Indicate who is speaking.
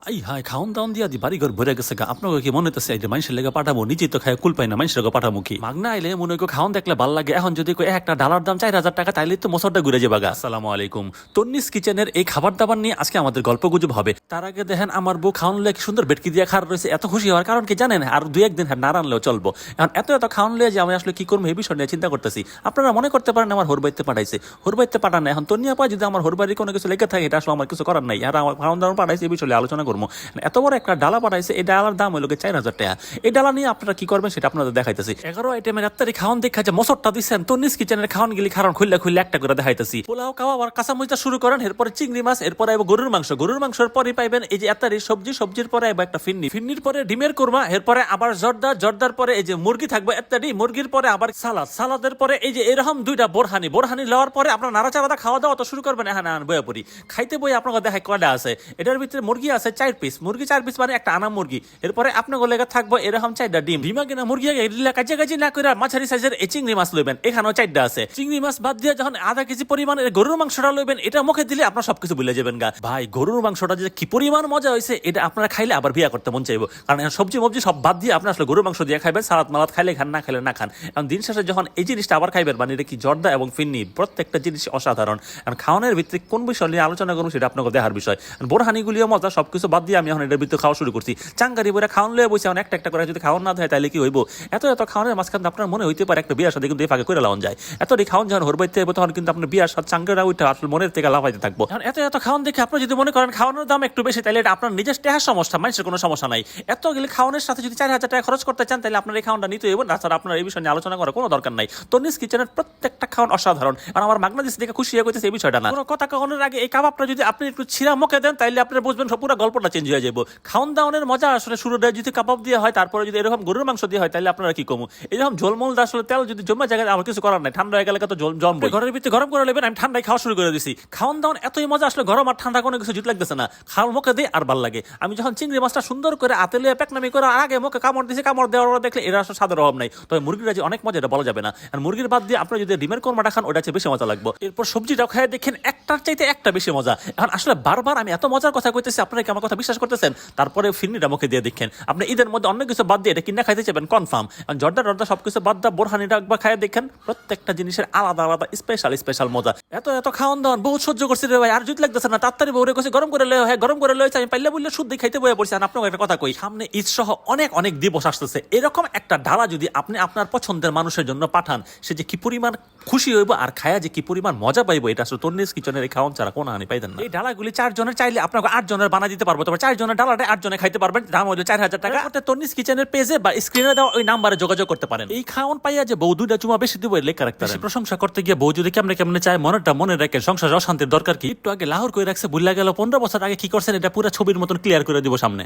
Speaker 1: এই হাই খাওন দাওন দিয়া দি বাড়িঘর ভরে গেছে গা আপনাকে কি মনে হইতেছে এই যে মানুষের লেগে পাঠাবো নিজেই তো খায় কুল পাই না মানুষের লেগে পাঠাবো কি মাগনা আইলে মনে হয় খাওন দেখলে ভাল লাগে এখন যদি একটা ডালার দাম 4,000 টাকা তাইলে তো মোসরটা ঘুরে যাবে গা। আসসালামু আলাইকুম, তন্নিস কিচেনের এই খাবার দাবার নিয়ে আজকে আমাদের গল্প গুজব হবে। তার আগে দেখেন আমার বউ খাওন লেগে কি সুন্দর বেটকি দিয়ে খাওয়ার রয়েছে, এত খুশি হওয়ার কারণ কি জানেন? আর দুই একদিন না রানলেও চলবো। এখন এত খাওয়ান লিয়ে যে আমি আসলে কি করবো এই বিষয় নিয়ে চিন্তা করতেছি। আপনারা মনে করতে পারেন আমার হোরবাইতে পাঠাইছে, হোরবাইতে পাঠান না। এখন তন্নিয়া পায় যদি আমার হোরবাড়ি কোনো কিছু লেগে থাকে এটা আসলে আমার কিছু করার নাই। আর আমার খাওয়ান দাওয়ান পাঠাইছে এই বিষয়ে আলোচনা করবো। এত বড় একটা ডালা পাঠাইছে, এই ডালার দাম হলো 4,000 টাকা। এই ডালা নিয়ে আপনারা কি করবেন সেটা আপনাদের দেখাইতেছি। 11 আইটেমের রাত্রি খাওয়ান দেখা যে মসরটা দিচ্ছেন তন্নিস কিচেনের খাওয়ান গেলি খাওয়ান খুললে একটা করে দেখাইতেছি। পোলাও খাওয়া আর কাঁচামরিচটা শুরু করেন, এরপরে চিংড়ি মাছ, এরপরে আইব গরুর মাংস, গরুর মাংসের পরে পাইবেন এই যে এতারি সবজি, সবজির পরে আইব একটা ফিন্নি, ফিন্নির পরে ডিমের কোরমা, এরপরে আবার জর্দা, জর্দার পরে এই যে মুরগি থাকবে এতারি, মুরগির পরে আবার সালাদ, সালাদের পরে এই যে এরকম দুইটা বোরহানি, বোরহানি লওয়ার পরে আপনার নাড়াচাড়া খাওয়া দাওয়া তো শুরু করবেন। হ্যাঁ বইয়া পড়ি খাইতে বই আপনাকে দেখায় কয়টা আছে। এটার ভিতরে মুরগি আছে 4 পিস, মুরগি 4 পিস মানে একটা আনা মুরগি। এরপরে আপনার লেগে থাকবো এরকম 4টা ডিম, ডিমা কিনা মুরগি কাছাকাছি না করে মাঝারি সাইজের এই চিংড়ি মাছ লইবেন, এখানেও 4টা আছে। চিংড়ি মাছ বাদ দিয়ে যখন আধা কেজি পরিমাণের গরুর মাংসটা লইবেন, এটা মুখে দিলে আপনার সবকিছু ভুলে যাবেন গা। ভাই গরুর মাংসটা যে কি পরিমাণ মজা হয়েছে এটা আপনারা খাইলে আবার বিয়া করতে মন চাইবো। কারণ সবজি মবজি সব বাদ দিয়ে আপনার আসলে গরুর মাংস দিয়ে খাইবেন, সালাদ মালাদ খাইলে খান, না খাইলে না খান। এখন দিন শেষে যখন এই জিনিসটা আবার খাইবেন মানে এটা কি জর্দা এবং ফিন্নি, প্রত্যেকটা জিনিস অসাধারণ। কারণ খাওয়ানোর ভিত্তিক কোন বিষয় নিয়ে আলোচনা করবো সেটা আপনাকে দেখার বিষয়। বোরহানিগুলিও মজা, সবকিছু বাদ দিয়ে আমি এখন এটার ভিতরে খাওয়া শুরু করছি। চাঙ্গারি বইরা খাওয়ান লয়ে বসে এখন একটা করে যদি খাওয়ান না দেয় তাহলে কি হইব? এত খাওয়ানোর মাঝখানে আপনার মনে হইতে পারে একটা বিয়ার সাথে কিন্তু এই ফাঁকে করে লাউন যায়। এতটাই খাওয়ান যখন হরবাইতে হবে তখন কিন্তু আপনার বিয়ার সাথে চাঙ্গারা উঠে আসলে মনের থেকে লাফাইতে থাকবো। এত খাওয়ান দেখে আপনি যদি মনে করেন খাওয়ানোর দাম একটু বেশি তাহলে এটা আপনার নিজের টেহার সমস্যা, মানুষের কোনো সমস্যা নাই। এত গেলে খাওয়ানোর সাথে যদি 4,000 টাকা খরচ করতে চান তাহলে আপনার এই খাওয়ানটা নিতে হইব না। তাছাড়া আপনার এই বিষয় নিয়ে আলোচনা করার কোনো দরকার নাই। তন্নিস কিচেনের প্রত্যেকটা খাওয়ান অসাধারণ। আর আমার মাগনা দিচ্ছে দেখে খুশি হয়ে গেছে এই বিষয়টা না। কোনো কথা খাওয়ানোর আগে এই কাবাবটা যদি আপনি একটু ছিঁড়া মুখে দেন তাহলে আপনি বুঝবেন পুরো গল্পটা চেঞ্জ হয়ে যাবো। খাওয়ান দাওয়ানের মজা আসলে শুরুটা যদি কাবাব দিয়ে হয়, তারপরে যদি এরকম গরুর মাংস দিয়ে হয় তাহলে আপনারা কি কমু। এরকম ঝোলমোল আসলে তেল যদি জমা জায়গায় আমার কিছু করার নাই, ঠান্ডা হয়ে গেলে তো জমবে। ঘরের ভিতরে গরম করে নেবেন, আমি ঠান্ডায় খাওয়া শুরু করে দিছি। খাওয়ান দাওয়ান এতই মজা আসলে গরম আর ঠান্ডা কোনো কিছু জুত লাগতেছে না, খাওয়ার মুখে দিয়ে আর ভাল লাগে। আমি যখন চিংড়ি মাছটা সুন্দর করে আতেলে প্যাকনামি করে আগে মুখে কামড় দিয়েছি, কামড় দেওয়ার দেখলে এরা আসলে স্বাদের অভাব নাই। তবে মুরগিটা যে অনেক মজা এটা বলা যাবে না। আর মুরগির বাদ দিয়ে আপনারা যদি ডিমের কোরমাটা খান ওটা হচ্ছে বেশি মজা লাগবে। এরপর সবজিটাও খাই দেখেন একটার চাইতে একটা বেশি মজা। এখন আসলে বারবার আমি এত মজার কথা কইতেছি, আপনারা কি আমার কথা বিশ্বাস করতেছেন? তারপরে ফিরনিটা মুখে দিয়ে দেখেন আপনি ঈদের মধ্যে অন্য কিছু বাদ দিয়ে এটা কিনা খাইতে চাইবেন কনফার্ম। জর্দা টর্দা সবকিছু বাদ দা বোরহানিটা একবার খাইয়ে দেখেন, প্রত্যেকটা জিনিসের আলাদা আলাদা স্পেশাল মজা। এত খাওয়ান দাওয়ান বহুত সহ্য করছি রে ভাই, আর যদি লাগতেছে না তাড়াতাড়ি বউরে কইছি গরম করে লয়ে হয়, গরম করে লয়েছে। আমি পাইলে বললে শুদ্ধ খাইতে বয়ে পড়ছি। আর আপনাকে একটা কথা কই, সামনে ঈদ সহ অনেক দিবস আসতেছে। এরকম একটা ডালা যদি আপনি আপনার পছন্দের মানুষের জন্য পাঠান, সে যে কি পরিমাণ খুশি হইব আর খায়া যে কি পরিমাণ মজা পাইবো, এটা আসলে তন্নিস কিচেনের এই খাওয়ান ছাড়া কোনো হানি পাইতেন না। এই ডালাগুলি 4 জনের চাইলে আপনাকে 8 জনের বানা দিতে পারবো। তবে 4 জনের ডালাটা 8 জনে খাইতে পারবেন, দাম হলো 4,000 টাকা। তন্নিস কিচেনের পেজে বা স্ক্রিনে দেওয়া ওই নাম্বারে যোগাযোগ করতে পারেন। এই খাওয়ান পাইয়া যে বউ 2টা চুমা বেশি দিব লেখা রাখতে প্রশংসা করতে গিয়ে বউ যদি কেমনে চায় মনে রাখেন সংসার অশান্তির দরকার কি। একটু আগে লাহোর করে রাখছে, ভুলে গেল 15 বছর আগে কি করছেন এটা পুরো ছবির মতন ক্লিয়ার করে দিব সামনে।